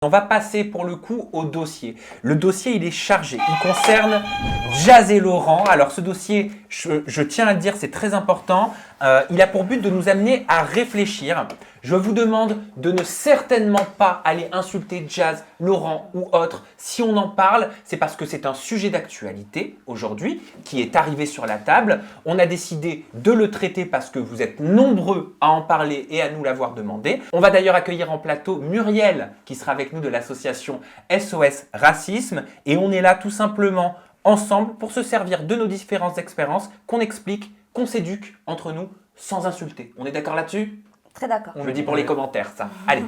On va passer pour le coup au dossier. Le dossier, il est chargé. Il concerne Jazz et Laurent. Alors ce dossier, je tiens à le dire, c'est très important. Il a pour but de nous amener à réfléchir. Je vous demande de ne certainement pas aller insulter Jazz, Laurent ou autre. Si on en parle, c'est parce que c'est un sujet d'actualité aujourd'hui qui est arrivé sur la table. On a décidé de le traiter parce que vous êtes nombreux à en parler et à nous l'avoir demandé. On va d'ailleurs accueillir en plateau Muriel qui sera avec nous de l'association SOS Racisme. Et on est là tout simplement ensemble pour se servir de nos différentes expériences, qu'on explique, qu'on s'éduque entre nous sans insulter. On est d'accord là-dessus ? Très d'accord. On le dit pour les commentaires, ça. Allez.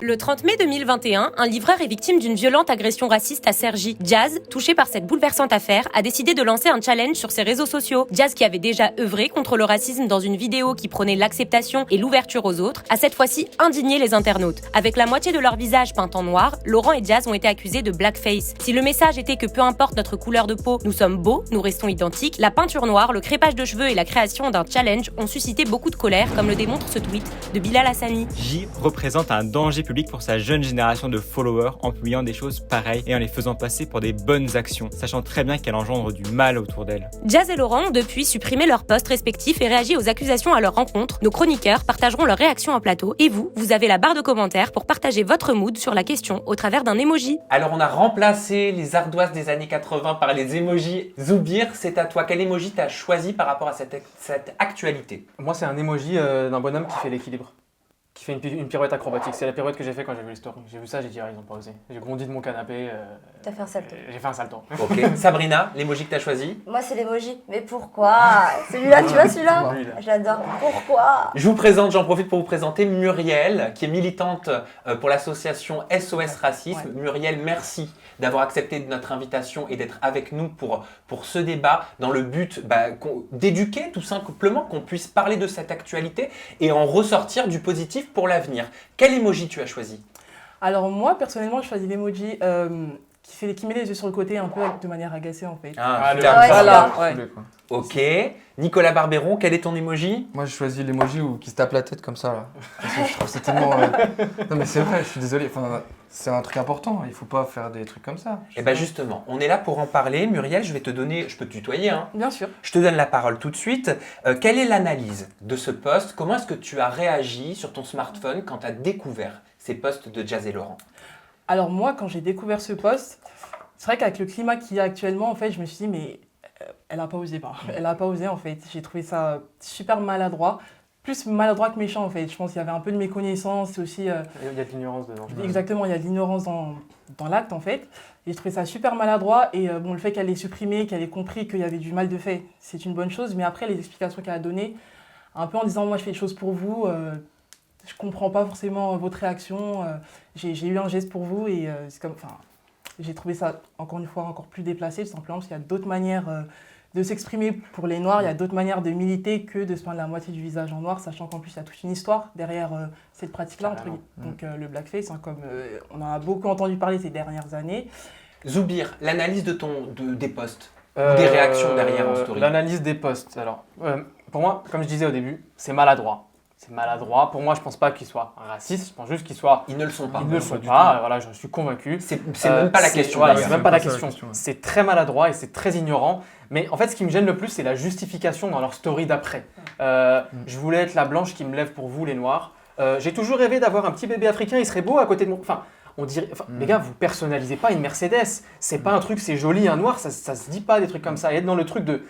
Le 30 mai 2021, un livreur est victime d'une violente agression raciste à Cergy. Jazz, touché par cette bouleversante affaire, a décidé de lancer un challenge sur ses réseaux sociaux. Jazz, qui avait déjà œuvré contre le racisme dans une vidéo qui prônait l'acceptation et l'ouverture aux autres, a cette fois-ci indigné les internautes. Avec la moitié de leur visage peint en noir, Laurent et Jazz ont été accusés de blackface. Si le message était que peu importe notre couleur de peau, nous sommes beaux, nous restons identiques, la peinture noire, le crépage de cheveux et la création d'un challenge ont suscité beaucoup de colère, comme le démontre ce tweet de Bilal Hassani. J représente un danger public pour sa jeune génération de followers en publiant des choses pareilles et en les faisant passer pour des bonnes actions, sachant très bien qu'elle engendre du mal autour d'elle. Jazz et Laurent ont depuis supprimé leurs posts respectifs et réagi aux accusations à leur rencontre. Nos chroniqueurs partageront leurs réactions en plateau et vous avez la barre de commentaires pour partager votre mood sur la question au travers d'un emoji. Alors on a remplacé les ardoises des années 80 par les emojis. Zoubir, c'est à toi. Quel emoji t'as choisi par rapport à cette actualité ? Moi, c'est un emoji d'un bonhomme qui fait l'équilibre, qui fait une pirouette acrobatique. C'est la pirouette que j'ai fait quand j'ai vu les stories. J'ai vu ça, j'ai dit, ah, ils ont pas osé. J'ai bondi de mon canapé. T'as fait un salto. J'ai fait un salto. Ok. Sabrina, l'emoji que t'as choisi ? Moi, c'est l'emoji. Mais pourquoi? Celui-là, tu vois celui-là? Celui-là. J'adore. Pourquoi? Je vous présente, j'en profite pour vous présenter Muriel, qui est militante pour l'association SOS Racisme. Ouais. Muriel, merci d'avoir accepté notre invitation et d'être avec nous pour ce débat dans le but d'éduquer tout simplement, qu'on puisse parler de cette actualité et en ressortir du positif pour l'avenir. Quel emoji tu as choisi ? Alors moi, personnellement, je choisis l'emoji qui met les yeux sur le côté un peu de manière agacée en fait. Ah, le- putain, Ouais, Voilà, c'est ouais. Coulé, quoi. Ok. Nicolas Barbéron, quel est ton emoji ? Moi, j'ai choisi l'emoji qui se tape la tête comme ça, là. Parce que je trouve que c'est tellement... Non, mais c'est vrai, je suis désolé. Enfin, c'est un truc important. Il faut pas faire des trucs comme ça. Eh bien justement, on est là pour en parler. Muriel, je vais te donner, je peux te tutoyer, hein ? Bien sûr. Je te donne la parole tout de suite. Quelle est l'analyse de ce post ? Comment est-ce que tu as réagi sur ton smartphone quand tu as découvert ces posts de Jazz et Laurent ? Alors moi, quand j'ai découvert ce post, c'est vrai qu'avec le climat qu'il y a actuellement, en fait, je me suis dit, mais elle a pas osé pas. Elle a pas osé en fait. J'ai trouvé ça super maladroit. Plus maladroit que méchant en fait. Je pense qu'il y avait un peu de méconnaissance et aussi... Il y a de l'ignorance dedans. Exactement, il y a de l'ignorance dans l'acte en fait. Et je trouvais ça super maladroit et bon, le fait qu'elle ait supprimé, qu'elle ait compris qu'il y avait du mal de fait, c'est une bonne chose. Mais après, les explications qu'elle a données, un peu en disant moi je fais les choses pour vous, je comprends pas forcément votre réaction, j'ai eu un geste pour vous et c'est comme... Enfin, j'ai trouvé ça encore une fois encore plus déplacé, tout simplement parce qu'il y a d'autres manières de s'exprimer pour les Noirs, il y a d'autres manières de militer que de se peindre la moitié du visage en noir, sachant qu'en plus il y a toute une histoire derrière cette pratique-là. Carrément. Donc le blackface, hein, comme on en a beaucoup entendu parler ces dernières années. Zoubir, l'analyse des posts, ou des réactions derrière en story. L'analyse des posts. Alors, pour moi, comme je disais au début, c'est maladroit. C'est maladroit. Pour moi, je pense pas qu'il soit raciste. Je pense juste qu'il soit... Ils ne le sont pas. Il ne le pas sont du pas. Voilà, j'en suis convaincu. C'est même pas la question. Voilà, d'ailleurs. c'est même pas la C'est pas ça, question. la question, ouais. C'est très maladroit et c'est très ignorant. Mais en fait, ce qui me gêne le plus, c'est la justification dans leur story d'après. Je voulais être la blanche qui me lève pour vous, les noirs. J'ai toujours rêvé d'avoir un petit bébé africain, il serait beau à côté de mon... Enfin, on dirait... Les gars, vous personnalisez pas une Mercedes. C'est pas un truc, c'est joli, un noir, ça se dit pas des trucs comme ça. Et être dans le truc de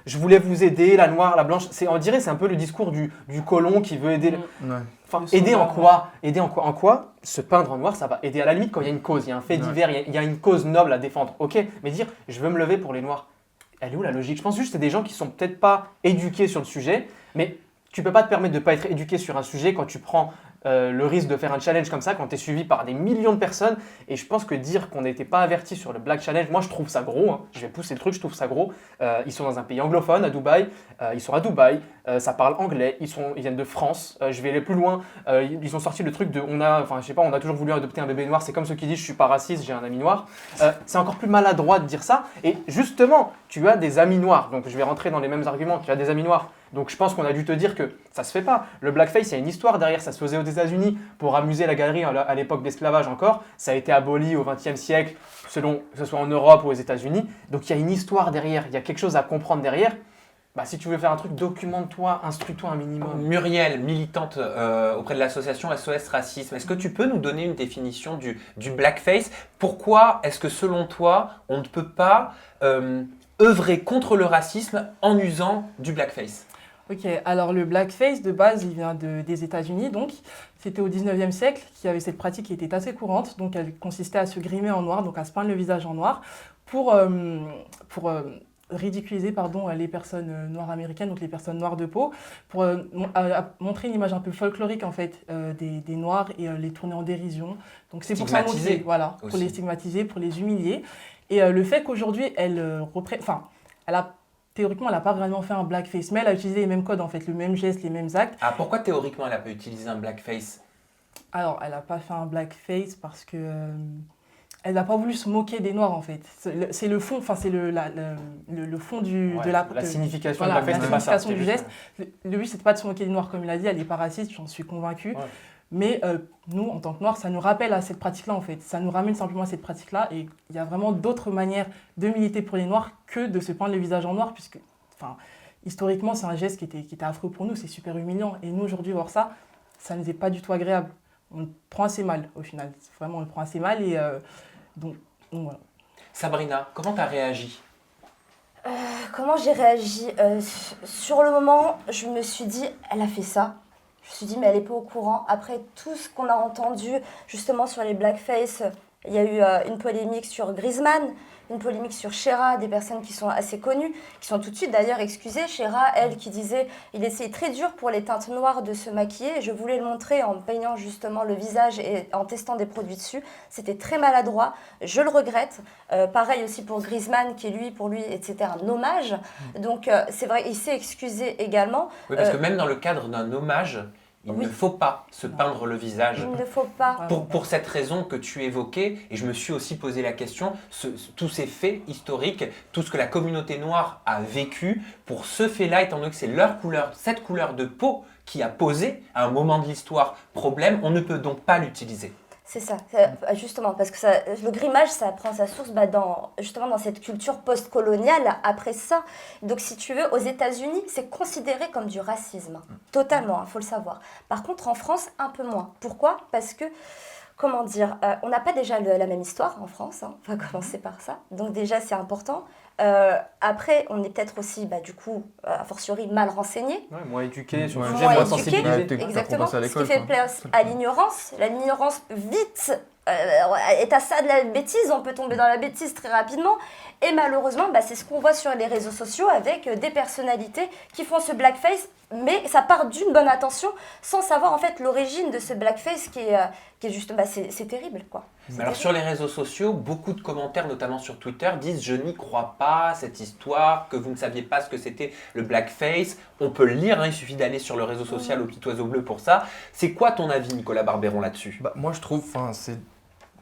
je voulais vous aider, la noire, la blanche, on dirait c'est un peu le discours du colon qui veut aider. Ouais. Enfin, Le aider en sauveur, quoi? Aider en quoi? En quoi? Se peindre en noir, ça va aider à la limite quand il y a une cause, il y a un fait divers, il y a une cause noble à défendre. Ok, mais dire je veux me lever pour les noirs, elle est où la logique? Je pense juste que c'est des gens qui sont peut-être pas éduqués sur le sujet, mais tu peux pas te permettre de pas être éduqué sur un sujet quand tu prends le risque de faire un challenge comme ça quand tu es suivi par des millions de personnes. Et je pense que dire qu'on n'était pas averti sur le Black Challenge, moi je trouve ça gros. Hein. Je vais pousser le truc, je trouve ça gros. Ils sont dans un pays anglophone, à Dubaï. Ils sont à Dubaï, ça parle anglais. Ils viennent de France. Je vais aller plus loin. Ils ont sorti le truc de on a toujours voulu adopter un bébé noir. C'est comme ceux qui disent je suis pas raciste, j'ai un ami noir. C'est encore plus maladroit de dire ça. Et justement, tu as des amis noirs. Donc je vais rentrer dans les mêmes arguments. Tu as des amis noirs. Donc je pense qu'on a dû te dire que ça se fait pas. Le blackface, il y a une histoire derrière. Ça se faisait aux États-Unis pour amuser la galerie à l'époque d'esclavage encore. Ça a été aboli au XXe siècle, selon que ce soit en Europe ou aux États-Unis. Donc il y a une histoire derrière. Il y a quelque chose à comprendre derrière. Bah, si tu veux faire un truc, documente-toi, instruis-toi un minimum. Muriel, militante auprès de l'association SOS Racisme, est-ce que tu peux nous donner une définition du blackface? Pourquoi est-ce que selon toi, on ne peut pas œuvrer contre le racisme en usant du blackface? Ok, alors le blackface de base, il vient des États-Unis, donc c'était au 19e siècle qu'il y avait cette pratique qui était assez courante, donc elle consistait à se grimer en noir, donc à se peindre le visage en noir pour ridiculiser les personnes noires américaines, donc les personnes noires de peau, pour montrer une image un peu folklorique en fait des noirs et les tourner en dérision. Donc c'est pour ça montrer, voilà, pour les stigmatiser, pour les humilier. Et le fait qu'aujourd'hui théoriquement, elle n'a pas vraiment fait un blackface, mais elle a utilisé les mêmes codes, en fait, le même geste, les mêmes actes. Ah, pourquoi théoriquement elle n'a pas utilisé un blackface? Alors, elle n'a pas fait un blackface parce que elle n'a pas voulu se moquer des Noirs, en fait. C'est le fond, c'est le fond de la signification voilà, du blackface, la signification du geste. Le but, c'était pas de se moquer des Noirs, comme il a dit, elle n'est pas raciste, j'en suis convaincue. Ouais. Mais nous, en tant que Noirs, ça nous rappelle à cette pratique-là, en fait. Ça nous ramène simplement à cette pratique-là. Et il y a vraiment d'autres manières de militer pour les Noirs que de se peindre le visage en noir, puisque, historiquement, c'est un geste qui était affreux pour nous, c'est super humiliant. Et nous, aujourd'hui, voir ça, ça ne nous est pas du tout agréable. On le prend assez mal, au final. Vraiment, on le prend assez mal. Et donc voilà. Sabrina, comment tu as réagi? Comment j'ai réagi sur le moment, je me suis dit, elle a fait ça. Je me suis dit, mais elle n'est pas au courant. Après tout ce qu'on a entendu, justement, sur les blackface, il y a eu une polémique sur Griezmann, une polémique sur Shera, des personnes qui sont assez connues, qui sont tout de suite d'ailleurs excusées. Shera, elle, qui disait, il essayait très dur pour les teintes noires de se maquiller. Je voulais le montrer en peignant justement le visage et en testant des produits dessus. C'était très maladroit, je le regrette. Pareil aussi pour Griezmann, qui lui, pour lui, c'était un hommage. Donc c'est vrai, il s'est excusé également. Oui, parce que même dans le cadre d'un hommage, il ne faut pas se peindre le visage. Il ne faut pas. Pour cette raison que tu évoquais, et je me suis aussi posé la question, tous ces faits historiques, tout ce que la communauté noire a vécu, pour ce fait-là, étant donné que c'est leur couleur, cette couleur de peau qui a posé à un moment de l'histoire problème, on ne peut donc pas l'utiliser. C'est ça, justement, parce que le grimage, ça prend sa source justement dans cette culture post-coloniale après ça. Donc, si tu veux, aux États-Unis, c'est considéré comme du racisme. Totalement, il faut le savoir. Par contre, en France, un peu moins. Pourquoi? Parce que, comment dire, on n'a pas déjà la même histoire en France. On va commencer par ça. Donc, déjà, c'est important. Après, on est peut-être aussi, du coup, a fortiori, mal renseigné. Ouais, moins éduqué sur le moins sujet, moins éduqué, sensibilisé. exactement. Ce qui fait place à l'ignorance. L'ignorance, vite, est à ça de la bêtise. On peut tomber dans la bêtise très rapidement. Et malheureusement, c'est ce qu'on voit sur les réseaux sociaux avec des personnalités qui font ce blackface. Mais ça part d'une bonne intention, sans savoir en fait l'origine de ce blackface qui est juste, c'est terrible quoi. Alors sur les réseaux sociaux, beaucoup de commentaires, notamment sur Twitter, disent « Je n'y crois pas, cette histoire, que vous ne saviez pas ce que c'était le blackface ». On peut le lire, il suffit d'aller sur le réseau social au petit oiseau bleu pour ça. C'est quoi ton avis, Nicolas Barbéron, là-dessus? Moi je trouve, c'est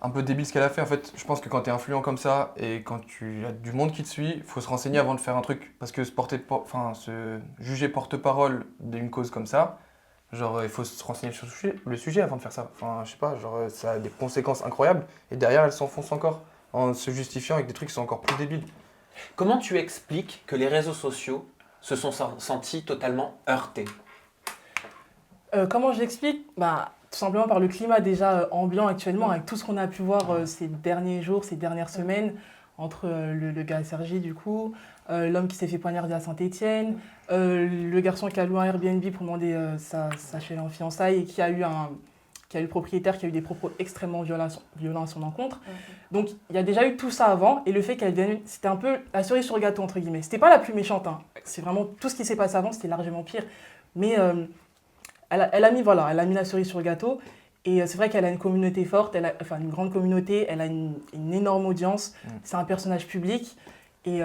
un peu débile ce qu'elle a fait. En fait, je pense que quand tu es influent comme ça et quand tu as du monde qui te suit, il faut se renseigner avant de faire un truc. Parce que se juger porte-parole d'une cause comme ça, il faut se renseigner sur le sujet avant de faire ça. Je sais pas, ça a des conséquences incroyables et derrière, elle s'enfonce encore en se justifiant avec des trucs qui sont encore plus débiles. Comment tu expliques que les réseaux sociaux se sont sentis totalement heurtés? Comment je l'explique? Tout simplement par le climat déjà ambiant actuellement, avec tout ce qu'on a pu voir ces derniers jours, ces dernières semaines, entre le gars Sergi du coup, l'homme qui s'est fait poignarder à Saint-Étienne, le garçon qui a loué un Airbnb pour demander sa chérie en fiançailles et qui a eu le propriétaire qui a eu des propos extrêmement violents à son encontre. Donc il y a déjà eu tout ça avant et le fait qu'elle vienne, c'était un peu la cerise sur le gâteau entre guillemets. C'était pas la plus méchante, c'est vraiment tout ce qui s'est passé avant, c'était largement pire. Mais elle a mis la cerise sur le gâteau. Et c'est vrai qu'elle a une communauté forte, enfin une grande communauté, elle a une énorme audience, c'est un personnage public et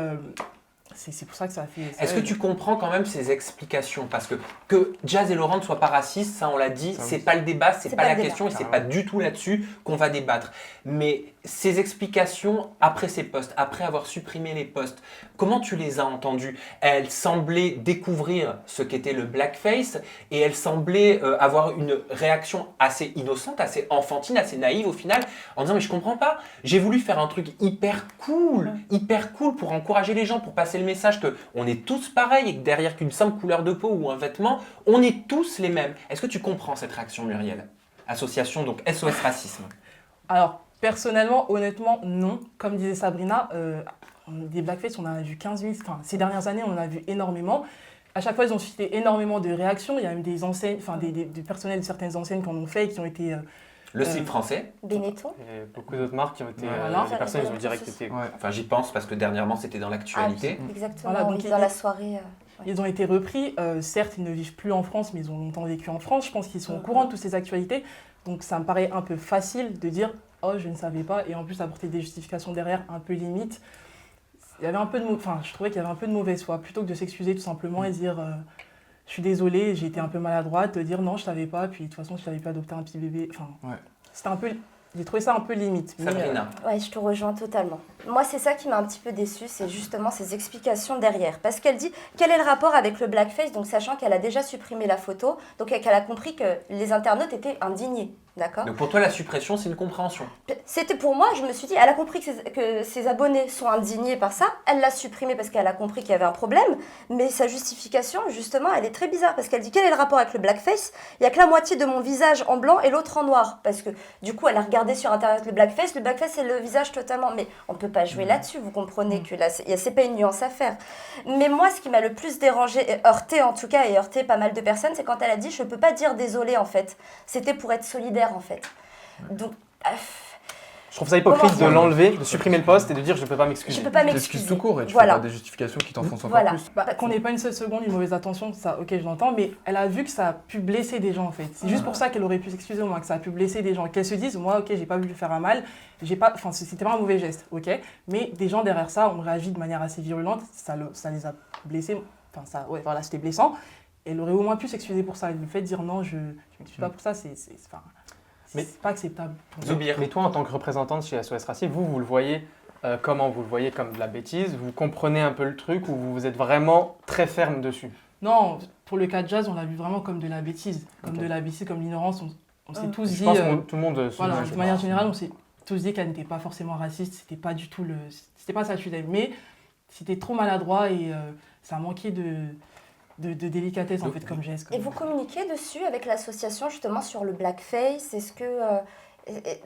c'est pour ça que ça a fait... Est-ce que tu comprends quand même ces explications? Parce que Jazz et Laurent ne soient pas racistes, ça on l'a dit, c'est pas le débat, c'est pas la question et c'est pas du tout là-dessus qu'on va débattre. Mais ces explications après ces posts, après avoir supprimé les posts, comment tu les as entendues? Elles semblaient découvrir ce qu'était le blackface et elles semblaient avoir une réaction assez innocente, assez enfantine, assez naïve au final, en disant mais je comprends pas, j'ai voulu faire un truc hyper cool pour encourager les gens, pour passer le message qu'on est tous pareils et que derrière qu'une simple couleur de peau ou un vêtement, on est tous les mêmes. Est-ce que tu comprends cette réaction, Muriel? Association donc SOS Racisme. Alors, personnellement, honnêtement, non. Comme disait Sabrina, des blackface, on en a vu 15 000. Enfin, ces dernières années, on en a vu énormément. À chaque fois, ils ont suscité énormément de réactions. Il y a même des enseignes, enfin des personnels de certaines enseignes qui en ont fait et qui ont été... Le slip français. Benetton. Et beaucoup d'autres marques qui ont été... Voilà. Les personnes, ils ont direct été... Enfin, j'y pense parce que dernièrement, c'était dans l'actualité. Exactement, Voilà, oui, donc dans la soirée. Ils ont été repris. Certes, ils ne vivent plus en France, mais ils ont longtemps vécu en France. Je pense qu'ils sont au courant de toutes ces actualités. Donc, ça me paraît un peu facile de dire « Oh, je ne savais pas ». Et en plus, apporter des justifications derrière un peu limite. Il y avait un peu de... je trouvais qu'il y avait un peu de mauvaise foi. Plutôt que de s'excuser tout simplement et dire « Je suis désolée, j'ai été un peu maladroite », de dire « Non, je ne savais pas, puis de toute façon, je n'avais pas adopté un petit bébé ». C'était un peu... J'ai trouvé ça un peu limite. Sabrina. Ouais, je te rejoins totalement. Moi, c'est ça qui m'a un petit peu déçue, c'est justement ces explications derrière. Parce qu'elle dit, quel est le rapport avec le blackface? Donc, sachant qu'elle a déjà supprimé la photo, donc qu'elle a compris que les internautes étaient indignés. D'accord. Donc pour toi, la suppression, c'est une compréhension. C'était pour moi, je me suis dit, elle a compris que ses abonnés sont indignés par ça, elle l'a supprimé parce qu'elle a compris qu'il y avait un problème, mais sa justification, justement, elle est très bizarre, parce qu'elle dit, quel est le rapport avec le blackface? Il n'y a que la moitié de mon visage en blanc et l'autre en noir, parce que du coup, elle a regardé sur Internet le blackface c'est le visage totalement, mais on ne peut pas jouer là-dessus, vous comprenez que là, c'est pas une nuance à faire. Mais moi, ce qui m'a le plus dérangé, heurté en tout cas, et heurté pas mal de personnes, c'est quand elle a dit, je ne peux pas dire désolé en fait, c'était pour être solidaire en fait. Donc, je trouve ça hypocrite de l'enlever, de supprimer le post et de dire je ne peux pas m'excuser. Je peux pas T'excuses m'excuser. tout court et tu Voilà. fais pas des justifications qui t'enfoncent encore plus. Qu'on n'ait pas une seule seconde, une mauvaise attention, ça, ok, je l'entends, mais elle a vu que ça a pu blesser des gens en fait. C'est juste pour ça qu'elle aurait pu s'excuser au moins, que ça a pu blesser des gens. Qu'elle se dise, moi, ok, j'ai pas voulu lui faire un mal, c'était pas un mauvais geste, ok, mais des gens derrière ça ont réagi de manière assez virulente, ça les a blessés, c'était blessant. Elle aurait au moins pu s'excuser pour ça. Le fait de dire non, je m'excuse pas pour ça, c'est pas acceptable. Mais toi, en tant que représentante chez SOS Racisme, vous le voyez comment? Vous le voyez comme de la bêtise? Vous comprenez un peu le truc ou vous êtes vraiment très ferme dessus? Non, pour le cas de Jazz, on l'a vu vraiment comme de la bêtise. Comme de la bêtise, comme l'ignorance. On s'est tous dit... Je pense que tout le monde... Voilà, de manière générale, on s'est tous dit qu'elle n'était pas forcément raciste. C'était pas du tout c'était pas ça que je disais. Mais c'était trop maladroit et ça manquait de délicatesse en fait comme geste. Et vous communiquez dessus avec l'association justement sur le blackface? Est-ce que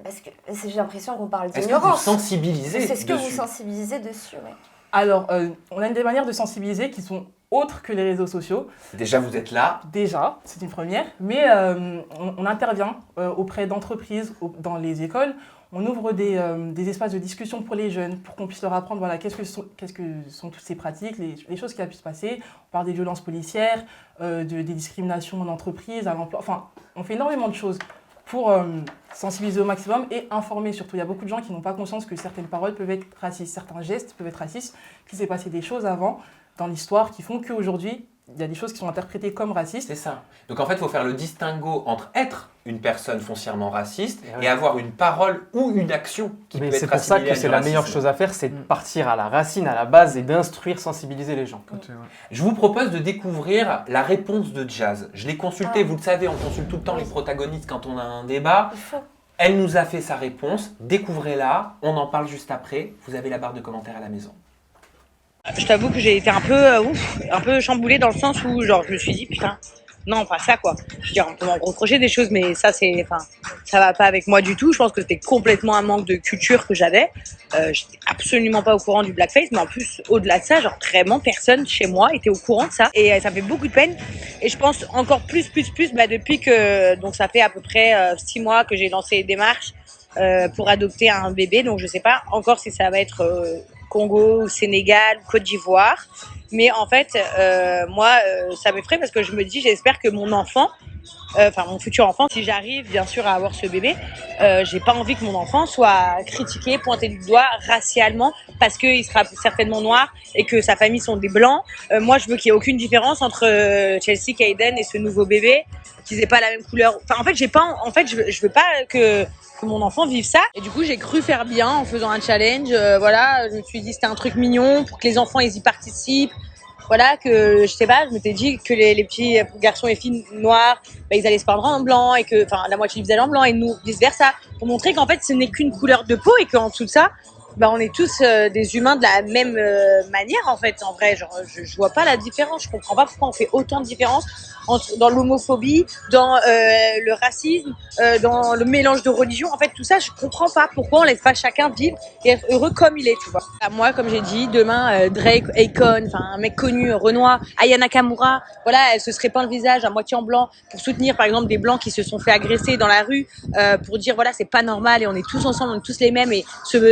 parce que j'ai l'impression qu'on parle d'ignorance. Est-ce que vous sensibilisez dessus? C'est ce que vous sensibilisez dessus, ouais. Alors, on a des manières de sensibiliser qui sont autres que les réseaux sociaux. Déjà, vous êtes là. Déjà, c'est une première. Mais on intervient auprès d'entreprises, dans les écoles. On ouvre des espaces de discussion pour les jeunes, pour qu'on puisse leur apprendre voilà, qu'est-ce que sont toutes ces pratiques, les choses qui ont pu se passer. On parle des violences policières, des discriminations en entreprise, à l'emploi. Enfin, on fait énormément de choses pour sensibiliser au maximum et informer surtout. Il y a beaucoup de gens qui n'ont pas conscience que certaines paroles peuvent être racistes, certains gestes peuvent être racistes, qu'il s'est passé des choses avant dans l'histoire qui font qu'aujourd'hui, il y a des choses qui sont interprétées comme racistes. C'est ça. Donc en fait, il faut faire le distinguo entre être une personne foncièrement raciste et avoir une parole ou une action qui peut être c'est pour ça que c'est la meilleure chose à faire, c'est de partir à la racine, à la base et d'instruire, sensibiliser les gens. Je vous propose de découvrir la réponse de Jazz. Je l'ai consultée, vous le savez, on consulte tout le temps les protagonistes quand on a un débat. Elle nous a fait sa réponse, découvrez-la, on en parle juste après. Vous avez la barre de commentaires à la maison. Je t'avoue que j'ai été un peu chamboulée dans le sens où genre je me suis dit putain non pas ça quoi. Je veux dire on peut m'en reprocher des choses mais ça ça va pas avec moi du tout. Je pense que c'était complètement un manque de culture que j'avais. J'étais absolument pas au courant du blackface mais en plus au-delà de ça genre vraiment personne chez moi était au courant de ça et ça fait beaucoup de peine et je pense encore plus depuis que donc ça fait à peu près 6 mois que j'ai lancé les démarches pour adopter un bébé donc je sais pas encore si ça va être Congo, Sénégal, Côte d'Ivoire. Mais en fait, moi, ça m'effraie parce que je me dis, j'espère que mon enfant, enfin mon futur enfant, si j'arrive bien sûr à avoir ce bébé, j'ai pas envie que mon enfant soit critiqué, pointé du doigt racialement parce qu'il sera certainement noir et que sa famille sont des blancs. Moi, je veux qu'il y ait aucune différence entre Chelsea, Kaiden et ce nouveau bébé, qu'ils aient pas la même couleur. Enfin, en fait, je veux pas que mon enfant vive ça. Et du coup, j'ai cru faire bien en faisant un challenge. Voilà, je me suis dit c'était un truc mignon pour que les enfants ils y participent. Voilà, que je sais pas, je m'étais dit que les petits garçons et filles noirs, bah, ils allaient se peindre en blanc et que, enfin, la moitié du visage en blanc et nous vice versa, pour montrer qu'en fait, ce n'est qu'une couleur de peau et qu'en dessous de ça, bah, on est tous des humains de la même manière en fait. En vrai, genre, je vois pas la différence. Je comprends pas pourquoi on fait autant de différence dans l'homophobie, dans le racisme, dans le mélange de religions. En fait, tout ça, je comprends pas pourquoi on laisse pas chacun vivre et être heureux comme il est, tu vois. Moi, comme j'ai dit, demain, Drake, Akon, enfin un mec connu, Renoir, Aya Nakamura, voilà, elle se serait peint le visage à moitié en blanc pour soutenir, par exemple, des blancs qui se sont fait agresser dans la rue, pour dire voilà, c'est pas normal et on est tous ensemble, on est tous les mêmes et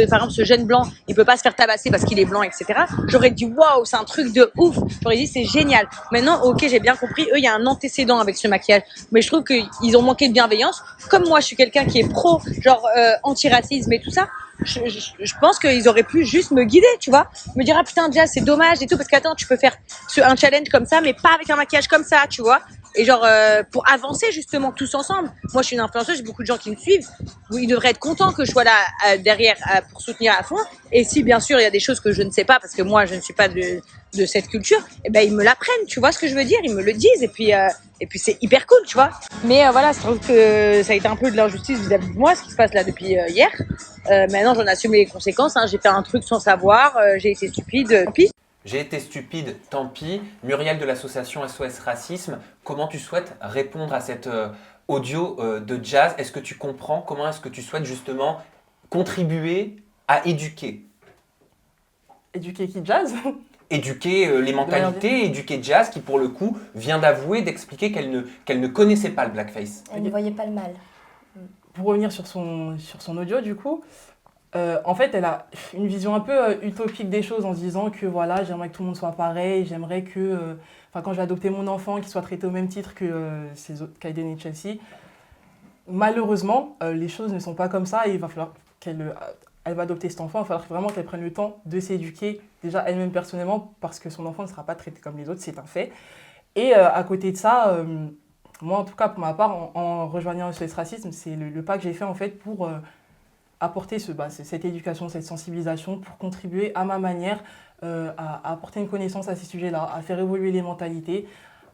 par exemple, ce jeune blanc, il peut pas se faire tabasser parce qu'il est blanc, etc. J'aurais dit waouh, c'est un truc de ouf. J'aurais dit c'est génial. Maintenant, ok, j'ai bien compris. Eux, il y a un antécédent avec ce maquillage, mais je trouve qu'ils ont manqué de bienveillance. Comme moi, je suis quelqu'un qui est pro, genre anti-racisme et tout ça. Je pense qu'ils auraient pu juste me guider, tu vois, me dire ah putain Jazz c'est dommage et tout parce qu'attends tu peux faire un challenge comme ça mais pas avec un maquillage comme ça, tu vois, et genre pour avancer justement tous ensemble. Moi je suis une influenceuse, j'ai beaucoup de gens qui me suivent, ils devraient être contents que je sois là derrière pour soutenir à fond, et si bien sûr il y a des choses que je ne sais pas parce que moi je ne suis pas de cette culture, et ben ils me l'apprennent, tu vois ce que je veux dire, ils me le disent et puis c'est hyper cool, tu vois. Mais voilà, je trouve que ça a été un peu de l'injustice vis-à-vis de moi ce qui se passe là depuis hier. Maintenant j'en assume les conséquences, hein. J'ai fait un truc sans savoir, j'ai été stupide, tant pis. J'ai été stupide, tant pis. Muriel de l'association SOS Racisme, comment tu souhaites répondre à cet audio de Jazz? Est-ce que tu comprends? Comment est-ce que tu souhaites justement contribuer à éduquer? Éduquer qui, Jazz? Éduquer les mentalités, éduquer Jazz qui pour le coup vient d'avouer, d'expliquer qu'elle ne connaissait pas le blackface. Elle ne voyait pas le mal. Pour revenir sur son audio, du coup, en fait, elle a une vision un peu utopique des choses en se disant que voilà, j'aimerais que tout le monde soit pareil, j'aimerais que, quand je vais adopter mon enfant, qu'il soit traité au même titre que ses autres, Kaiden et Chelsea. Malheureusement, les choses ne sont pas comme ça et il va falloir elle va adopter cet enfant, il va falloir vraiment qu'elle prenne le temps de s'éduquer, déjà elle-même personnellement, parce que son enfant ne sera pas traité comme les autres, c'est un fait. Et à côté de ça, moi en tout cas pour ma part, en rejoignant SOS Racisme, c'est le pas que j'ai fait en fait pour apporter cette éducation, cette sensibilisation, pour contribuer à ma manière à apporter une connaissance à ces sujets-là, à faire évoluer les mentalités,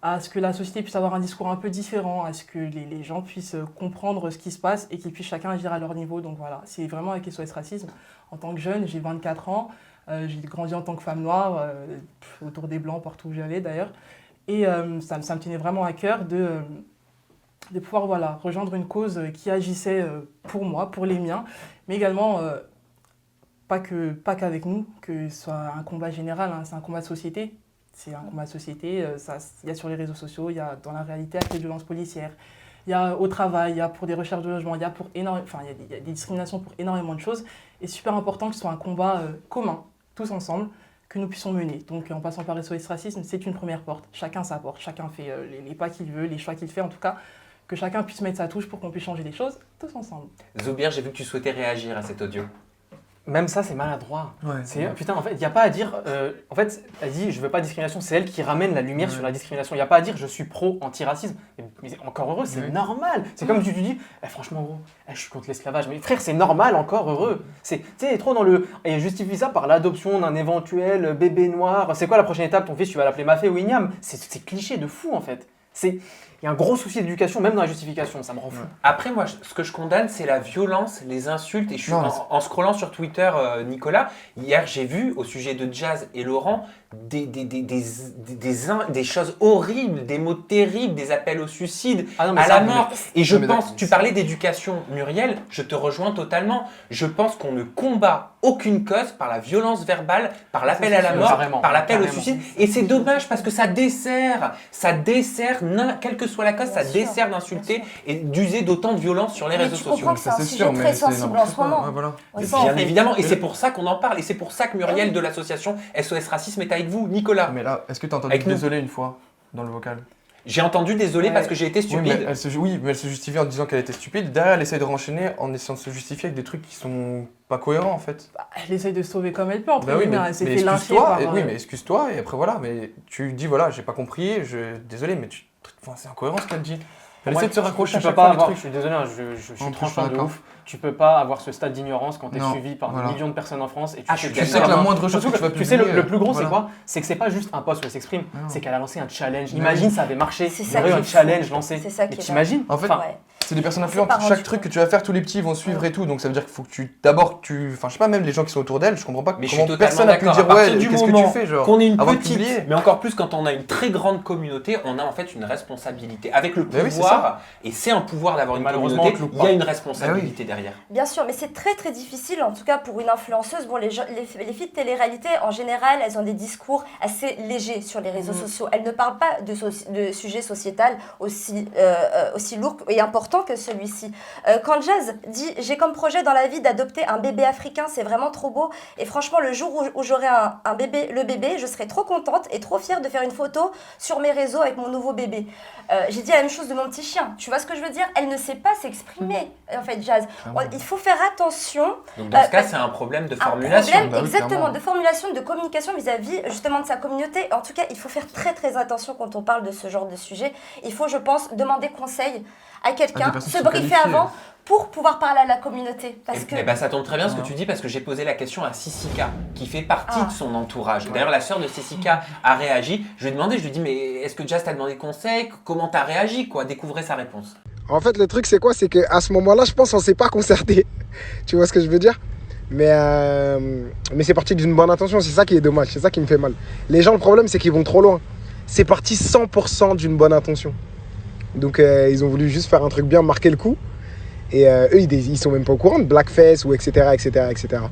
à ce que la société puisse avoir un discours un peu différent, à ce que les gens puissent comprendre ce qui se passe et qu'ils puissent chacun agir à leur niveau. Donc voilà, c'est vraiment avec SOS Racisme. En tant que jeune, j'ai 24 ans, j'ai grandi en tant que femme noire, autour des Blancs, partout où j'allais d'ailleurs. Et ça me tenait vraiment à cœur de pouvoir rejoindre une cause qui agissait pour moi, pour les miens, mais également pas qu'avec nous, que ce soit un combat général, hein, c'est un combat de société. C'est un combat de société, il y a sur les réseaux sociaux, il y a dans la réalité avec les violences policières, il y a au travail, il y a pour des recherches de logement, il y a il y a des discriminations pour énormément de choses. Et c'est super important que ce soit un combat commun, tous ensemble, que nous puissions mener. Donc en passant par SOS Racisme, c'est une première porte. Chacun sa porte, chacun fait les pas qu'il veut, les choix qu'il fait en tout cas, que chacun puisse mettre sa touche pour qu'on puisse changer les choses tous ensemble. Zoubir, j'ai vu que tu souhaitais réagir à cet audio. Même ça, c'est maladroit. Ouais. Putain, en fait, il n'y a pas à dire. En fait, elle dit je veux pas de discrimination, c'est elle qui ramène la lumière sur la discrimination. Il n'y a pas à dire je suis pro-antiracisme. Mais encore heureux, c'est normal. C'est comme tu dis franchement, gros, je suis contre l'esclavage. Mais frère, c'est normal, encore heureux. Tu sais, trop dans le. Et justifie ça par l'adoption d'un éventuel bébé noir. C'est quoi la prochaine étape? Ton fils, tu vas l'appeler Mafé ou Ignam? C'est cliché de fou, en fait. Il y a un gros souci d'éducation, même dans la justification, ça me rend fou. Après, moi, ce que je condamne, c'est la violence, les insultes. Et je suis en scrollant sur Twitter, Nicolas, hier, j'ai vu, au sujet de Jazz et Laurent, des choses horribles, des mots terribles, des appels au suicide, à la mort. Et je pense, tu parlais d'éducation, Muriel, je te rejoins totalement. Je pense qu'on ne combat aucune cause par la violence verbale, par l'appel à la mort, par l'appel au suicide. Et c'est dommage parce que ça dessert, quelle que soit la cause, ça dessert d'insulter et d'user d'autant de violence sur les réseaux sociaux. Tu comprends que c'est un sujet très sensible en ce moment. Bien évidemment, et c'est pour ça qu'on en parle. Et c'est pour ça que Muriel de l'association SOS Racisme est avec vous, Nicolas. Mais là, est-ce que tu as entendu désolé une fois dans le vocal? J'ai entendu désolé Ouais. parce que j'ai été stupide. Oui, mais elle se justifie en disant qu'elle était stupide. Derrière, elle essaie de renchaîner en essayant de se justifier avec des trucs qui sont pas cohérents en fait. Elle essaye de se sauver comme elle peut, entre Bah oui, guillemets. mais Elle s'est fait lyncher excuse-toi. par... Oui, mais excuse-toi et après voilà. Mais tu dis voilà, j'ai pas compris. Désolé, mais enfin, c'est incohérent ce qu'elle dit. Elle Moi, essaie de se raccrocher. Tu à peux chaque pas fois des avoir, trucs. je suis désolé, hein, je suis Non, je suis tranchant de d'accord. ouf. Tu peux pas avoir ce stade d'ignorance quand tu es Non, suivi par voilà. des millions de personnes en France et Ah, je suis Tu sais que la moindre chose que tu vas tu sais, publier, le plus gros, voilà. c'est quoi? C'est que c'est pas juste un post où elle s'exprime, Non. c'est qu'elle a lancé un challenge. Mais Imagine, oui. ça avait marché. C'est Il y ça aurait eu qui un est fou. challenge lancé. C'est ça qui Mais est t'imagines? En fait, Enfin, Ouais. C'est des personnes On s'est influentes. pas rendu Chaque truc que tu vas faire, tous les petits vont suivre et tout. Donc ça veut dire qu'il faut que enfin je sais pas, même les gens qui sont autour d'elle, je comprends pas Mais je suis comment totalement personne a pu d'accord. dire À partir ouais, du qu'est-ce que tu moment fais genre qu'on est une avant de petite, publier. mais encore plus quand on a une très grande communauté, on a en fait une responsabilité. Avec le Mais oui, c'est pouvoir, et c'est un pouvoir d'avoir une Malheureusement, communauté, on te loupe il y a pas. une responsabilité derrière. Bien sûr, mais c'est très très difficile, en tout cas pour une influenceuse. Bon, les filles de télé-réalité, en général, elles ont des discours assez légers sur les réseaux sociaux. Elles ne parlent pas de sujets sociétals aussi lourds et importants que celui-ci. Quand Jazz dit « J'ai comme projet dans la vie d'adopter un bébé africain, c'est vraiment trop beau. Et franchement, le jour où j'aurai le bébé, je serai trop contente et trop fière de faire une photo sur mes réseaux avec mon nouveau bébé. » J'ai dit la même chose de mon petit chien. Tu vois ce que je veux dire? Elle ne sait pas s'exprimer, en fait, Jazz. Il faut faire attention. Donc dans ce cas, c'est un problème de formulation. Un problème, Bah oui, exactement, clairement. de formulation, de communication vis-à-vis justement de sa communauté. En tout cas, il faut faire très très attention quand on parle de ce genre de sujet. Il faut, je pense, demander conseil à quelqu'un, personnes se qui sont briefer qualifiées. avant pour pouvoir parler à la communauté. Parce que Eh ben, ça tombe très bien ce que Ouais. tu dis parce que j'ai posé la question à Sissika qui fait partie Ah. de son entourage. D'ailleurs, la sœur de Sissika a réagi. Je lui ai demandé, je lui ai dit, mais est-ce que Jazz t'a demandé conseil? Comment t'as réagi quoi? Découvrez sa réponse. En fait, le truc, c'est quoi? C'est qu'à ce moment-là, je pense qu'on s'est pas concerté. Tu vois ce que je veux dire? Mais c'est parti d'une bonne intention. C'est ça qui est dommage. C'est ça qui me fait mal. Les gens, le problème, c'est qu'ils vont trop loin. C'est parti 100% d'une bonne intention. Donc, ils ont voulu juste faire un truc bien, marquer le coup. Et eux, ils sont même pas au courant de blackface ou etc., etc., etc.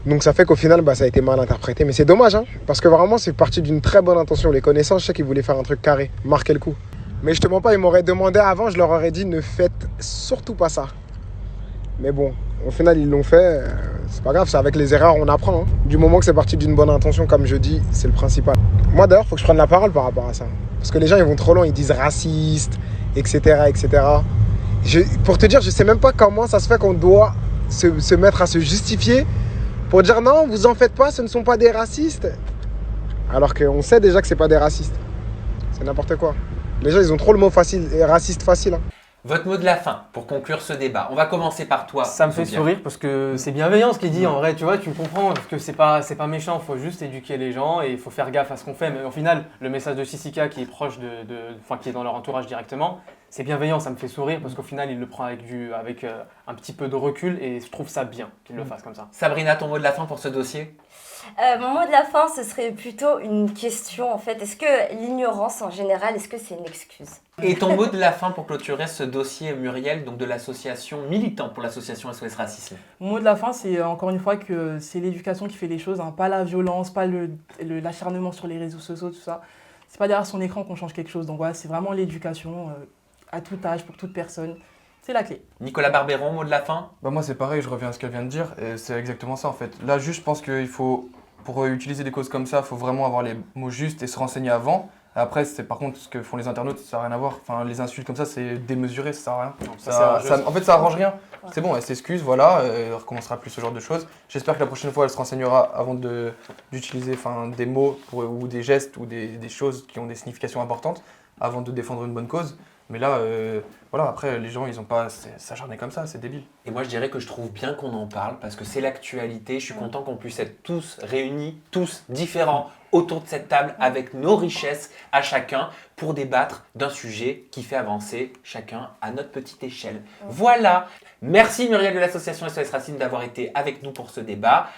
Donc, ça fait qu'au final, ça a été mal interprété. Mais c'est dommage, hein, parce que vraiment, c'est parti d'une très bonne intention. Les connaissances, je sais qu'ils voulaient faire un truc carré, marquer le coup. Mais je te mens pas, ils m'auraient demandé avant, je leur aurais dit ne faites surtout pas ça. Mais bon, au final, ils l'ont fait. C'est pas grave, c'est avec les erreurs on apprend. Hein. Du moment que c'est parti d'une bonne intention, comme je dis, c'est le principal. Moi d'ailleurs, il faut que je prenne la parole par rapport à ça. Parce que les gens, ils vont trop loin, ils disent raciste, etc. etc. Pour te dire, je sais même pas comment ça se fait qu'on doit se mettre à se justifier pour dire non, vous en faites pas, ce ne sont pas des racistes. Alors qu'on sait déjà que c'est pas des racistes. C'est n'importe quoi. Les gens, ils ont trop le mot raciste facile. Hein. Votre mot de la fin pour conclure ce débat. On va commencer par toi. Ça me fait Zodiac. sourire parce que c'est bienveillant ce qu'il dit. En vrai, tu vois, tu comprends que c'est pas méchant. Il faut juste éduquer les gens et il faut faire gaffe à ce qu'on fait. Mais au final, le message de Sissika qui est proche qui est dans leur entourage directement, c'est bienveillant. Ça me fait sourire parce qu'au final, il le prend avec un petit peu de recul et je trouve ça bien qu'il le fasse comme ça. Sabrina, ton mot de la fin pour ce dossier? mon mot de la fin, ce serait plutôt une question en fait. Est-ce que l'ignorance en général, est-ce que c'est une excuse? Et ton mot de la fin pour clôturer ce dossier, Muriel, donc de l'association militante pour l'association SOS Racisme. Mon mot de la fin, c'est encore une fois que c'est l'éducation qui fait les choses, hein, pas la violence, pas l'acharnement sur les réseaux sociaux, tout ça. C'est pas derrière son écran qu'on change quelque chose. Donc voilà, c'est vraiment l'éducation à tout âge, pour toute personne. C'est la clé. Nicolas Barbéron, mot de la fin? Moi c'est pareil, je reviens à ce qu'elle vient de dire et c'est exactement ça en fait. Là juste je pense qu'il faut, pour utiliser des causes comme ça, il faut vraiment avoir les mots justes et se renseigner avant. Après c'est par contre ce que font les internautes, ça n'a rien à voir. Enfin les insultes comme ça c'est démesuré, ça sert à rien. En fait ça arrange rien. C'est bon, elle s'excuse, voilà, elle recommencera plus ce genre de choses. J'espère que la prochaine fois elle se renseignera avant d'utiliser des mots ou des gestes ou des choses qui ont des significations importantes avant de défendre une bonne cause. Mais là, voilà, après, les gens, ils n'ont pas à s'acharner comme ça, c'est débile. Et moi, je dirais que je trouve bien qu'on en parle parce que c'est l'actualité. Je suis content qu'on puisse être tous réunis, tous différents, autour de cette table avec nos richesses à chacun pour débattre d'un sujet qui fait avancer chacun à notre petite échelle. Voilà. Merci Muriel de l'association SOS Racisme d'avoir été avec nous pour ce débat.